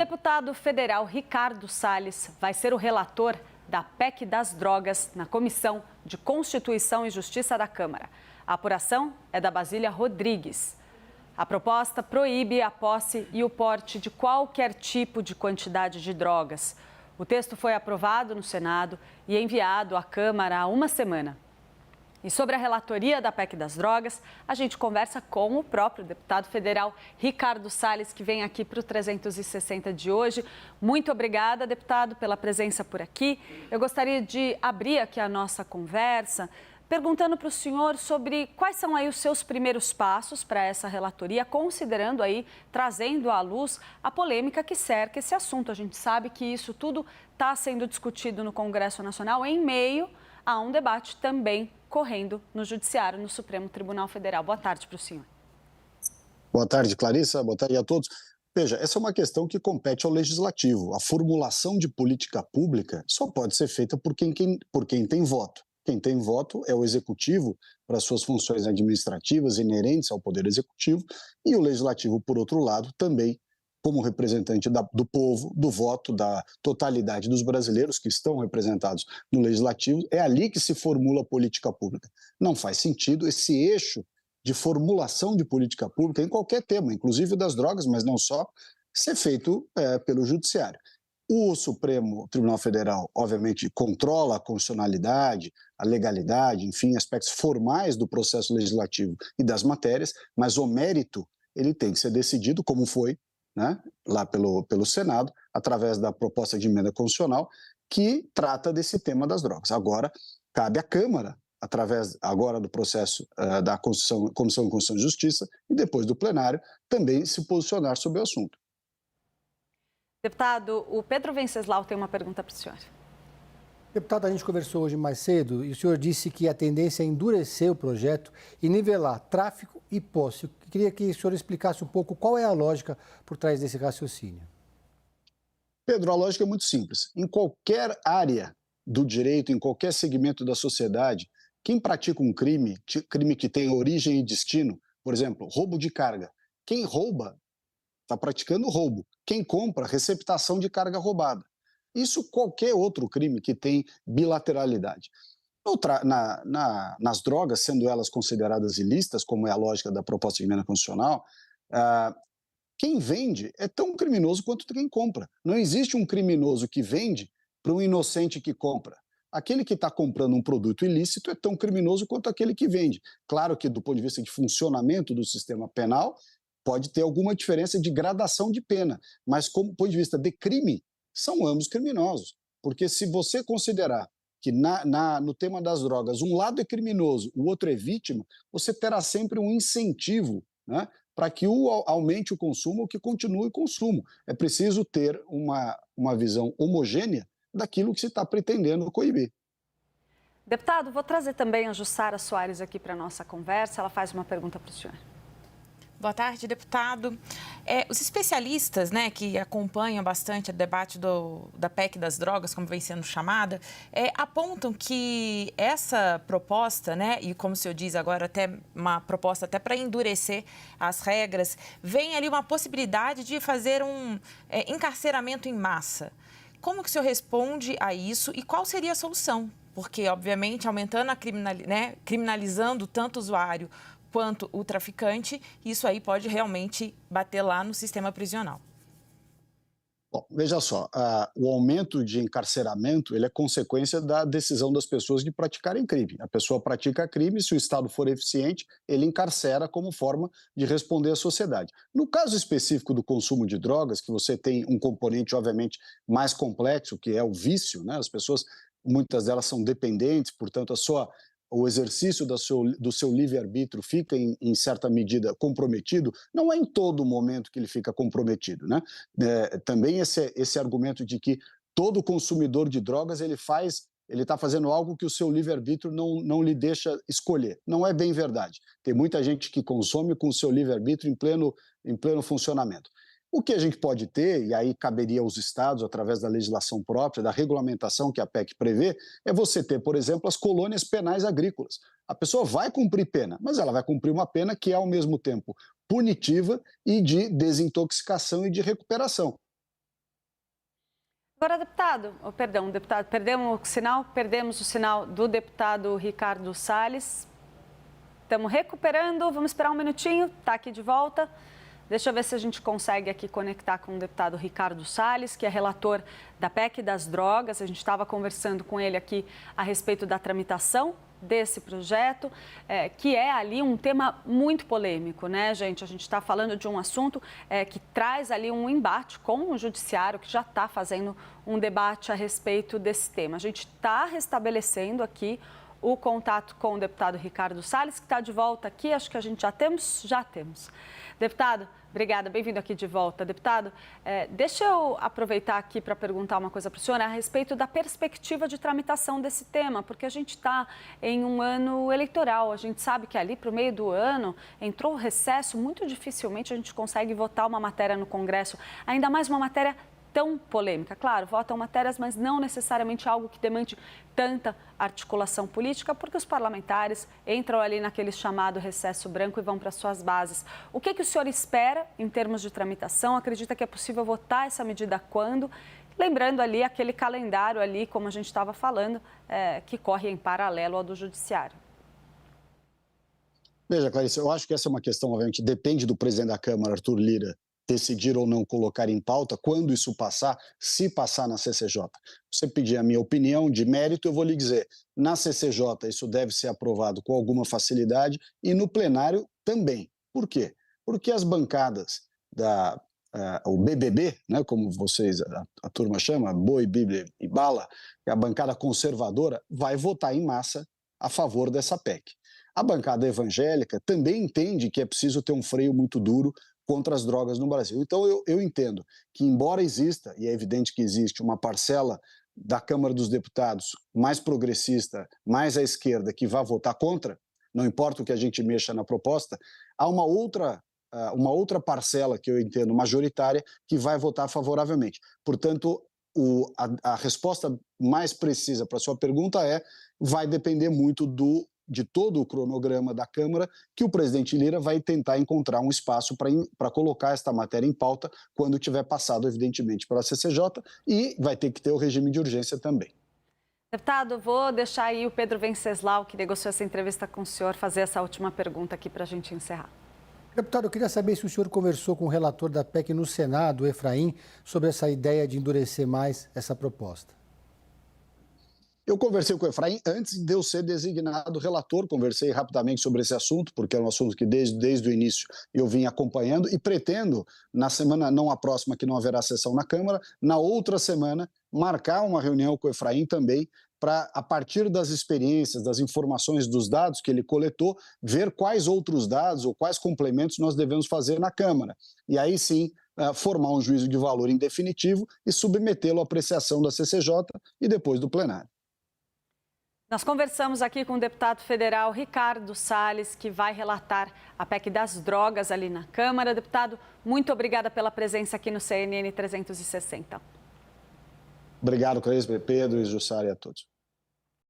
O deputado federal Ricardo Salles vai ser o relator da PEC das drogas na Comissão de Constituição e Justiça da Câmara. A apuração é da Basília Rodrigues. A proposta proíbe a posse e o porte de qualquer tipo de quantidade de drogas. O texto foi aprovado no Senado e enviado à Câmara há uma semana. E sobre a relatoria da PEC das drogas, a gente conversa com o próprio deputado federal Ricardo Salles, que vem aqui para o 360 de hoje. Muito obrigada, deputado, pela presença por aqui. Eu gostaria de abrir aqui a nossa conversa perguntando para o senhor sobre quais são aí os seus primeiros passos para essa relatoria, considerando aí, trazendo à luz a polêmica que cerca esse assunto. A gente sabe que isso tudo está sendo discutido no Congresso Nacional em meio a um debate também correndo no Judiciário, no Supremo Tribunal Federal. Boa tarde para o senhor. Boa tarde, Clarissa. Boa tarde a todos. Veja, essa é uma questão que compete ao Legislativo. A formulação de política pública só pode ser feita por quem tem voto. Quem tem voto é o Executivo para suas funções administrativas inerentes ao Poder Executivo e o Legislativo, por outro lado, também como representante do povo, do voto, da totalidade dos brasileiros que estão representados no Legislativo. É ali que se formula a política pública. Não faz sentido esse eixo de formulação de política pública em qualquer tema, inclusive das drogas, mas não só, ser feito pelo Judiciário. O Supremo Tribunal Federal, obviamente, controla a constitucionalidade, a legalidade, enfim, aspectos formais do processo legislativo e das matérias, mas o mérito ele tem que ser decidido, como foi, né, lá pelo Senado, através da proposta de emenda constitucional, que trata desse tema das drogas. Agora, cabe à Câmara, através agora do processo da Comissão de Constituição e Justiça, e depois do plenário, também se posicionar sobre o assunto. Deputado, o Pedro Venceslau tem uma pergunta para o senhor. Deputado, a gente conversou hoje mais cedo e o senhor disse que a tendência é endurecer o projeto e nivelar tráfico e posse. Eu queria que o senhor explicasse um pouco qual é a lógica por trás desse raciocínio. Pedro, a lógica é muito simples. Em qualquer área do direito, em qualquer segmento da sociedade, quem pratica um crime que tem origem e destino, por exemplo, roubo de carga, quem rouba está praticando roubo. Quem compra, receptação de carga roubada. Isso qualquer outro crime que tem bilateralidade. Nas drogas, sendo elas consideradas ilícitas, como é a lógica da proposta de emenda constitucional, quem vende é tão criminoso quanto quem compra. Não existe um criminoso que vende para um inocente que compra. Aquele que está comprando um produto ilícito é tão criminoso quanto aquele que vende. Claro que, do ponto de vista de funcionamento do sistema penal, pode ter alguma diferença de gradação de pena, mas, como ponto de vista de crime, são ambos criminosos. Porque se você considerar que no tema das drogas um lado é criminoso, o outro é vítima, você terá sempre um incentivo, né, para que aumente o consumo ou que continue o consumo. É preciso ter uma visão homogênea daquilo que se está pretendendo coibir. Deputado, vou trazer também a Jussara Soares aqui para a nossa conversa. Ela faz uma pergunta para o senhor. Boa tarde, deputado. Os especialistas, né, que acompanham bastante o debate da PEC das drogas, como vem sendo chamada, apontam que essa proposta, né, e como o senhor diz agora, até uma proposta até para endurecer as regras, vem ali uma possibilidade de fazer um encarceramento em massa. Como que o senhor responde a isso e qual seria a solução? Porque, obviamente, aumentando criminalizando tanto o usuário quanto o traficante, isso aí pode realmente bater lá no sistema prisional. Bom, veja só, o aumento de encarceramento ele é consequência da decisão das pessoas de praticarem crime. A pessoa pratica crime, se o Estado for eficiente, ele encarcera como forma de responder à sociedade. No caso específico do consumo de drogas, que você tem um componente, obviamente, mais complexo, que é o vício, né? As pessoas, muitas delas são dependentes, portanto, o exercício do seu livre-arbítrio fica, em certa medida, comprometido. Não é em todo momento que ele fica comprometido, né? Também esse argumento de que todo consumidor de drogas ele está fazendo algo que o seu livre-arbítrio não lhe deixa escolher. Não é bem verdade. Tem muita gente que consome com o seu livre-arbítrio em pleno funcionamento. O que a gente pode ter, e aí caberia aos estados, através da legislação própria, da regulamentação que a PEC prevê, é você ter, por exemplo, as colônias penais agrícolas. A pessoa vai cumprir pena, mas ela vai cumprir uma pena que é, ao mesmo tempo, punitiva e de desintoxicação e de recuperação. Agora, deputado, perdemos o sinal do deputado Ricardo Salles. Estamos recuperando, vamos esperar um minutinho, está aqui de volta. Deixa eu ver se a gente consegue aqui conectar com o deputado Ricardo Salles, que é relator da PEC das drogas. A gente estava conversando com ele aqui a respeito da tramitação desse projeto, que é ali um tema muito polêmico, né, gente? A gente está falando de um assunto que traz ali um embate com o judiciário, que já está fazendo um debate a respeito desse tema. A gente está restabelecendo aqui o contato com o deputado Ricardo Salles, que está de volta aqui. Acho que a gente já temos. Deputado, obrigada, bem-vindo aqui de volta. Deputado, deixa eu aproveitar aqui para perguntar uma coisa para o senhor a respeito da perspectiva de tramitação desse tema, porque a gente está em um ano eleitoral, a gente sabe que ali para o meio do ano entrou o recesso, muito dificilmente a gente consegue votar uma matéria no Congresso, ainda mais uma matéria tão polêmica. Claro, votam matérias, mas não necessariamente algo que demande tanta articulação política, porque os parlamentares entram ali naquele chamado recesso branco e vão para suas bases. O que o senhor espera em termos de tramitação? Acredita que é possível votar essa medida quando? Lembrando ali aquele calendário ali, como a gente estava falando, que corre em paralelo ao do judiciário. Veja, Clarice, eu acho que essa é uma questão, obviamente, depende do presidente da Câmara, Arthur Lira, decidir ou não colocar em pauta, quando isso passar, se passar na CCJ. Você pedir a minha opinião de mérito, eu vou lhe dizer, na CCJ isso deve ser aprovado com alguma facilidade e no plenário também. Por quê? Porque as bancadas o BBB, né, como vocês, a turma chama, Boi, Bíblia e Bala, a bancada conservadora, vai votar em massa a favor dessa PEC. A bancada evangélica também entende que é preciso ter um freio muito duro contra as drogas no Brasil. Então, eu entendo que, embora exista, e é evidente que existe, uma parcela da Câmara dos Deputados mais progressista, mais à esquerda, que vai votar contra, não importa o que a gente mexa na proposta, há uma outra parcela, que eu entendo majoritária, que vai votar favoravelmente. Portanto, a resposta mais precisa para a sua pergunta vai depender muito de todo o cronograma da Câmara, que o presidente Lira vai tentar encontrar um espaço para colocar esta matéria em pauta quando tiver passado, evidentemente, pela CCJ, e vai ter que ter o regime de urgência também. Deputado, vou deixar aí o Pedro Venceslau, que negociou essa entrevista com o senhor, fazer essa última pergunta aqui para a gente encerrar. Deputado, eu queria saber se o senhor conversou com o relator da PEC no Senado, o Efraim, sobre essa ideia de endurecer mais essa proposta. Eu conversei com o Efraim antes de eu ser designado relator, conversei rapidamente sobre esse assunto, porque é um assunto que desde o início eu vim acompanhando e pretendo, na semana, não a próxima, que não haverá sessão na Câmara, na outra semana, marcar uma reunião com o Efraim também, para, a partir das experiências, das informações, dos dados que ele coletou, ver quais outros dados ou quais complementos nós devemos fazer na Câmara. E aí sim, formar um juízo de valor em definitivo e submetê-lo à apreciação da CCJ e depois do plenário. Nós conversamos aqui com o deputado federal Ricardo Salles, que vai relatar a PEC das drogas ali na Câmara. Deputado, muito obrigada pela presença aqui no CNN 360. Obrigado, Clarice, Pedro e Jussara e a todos.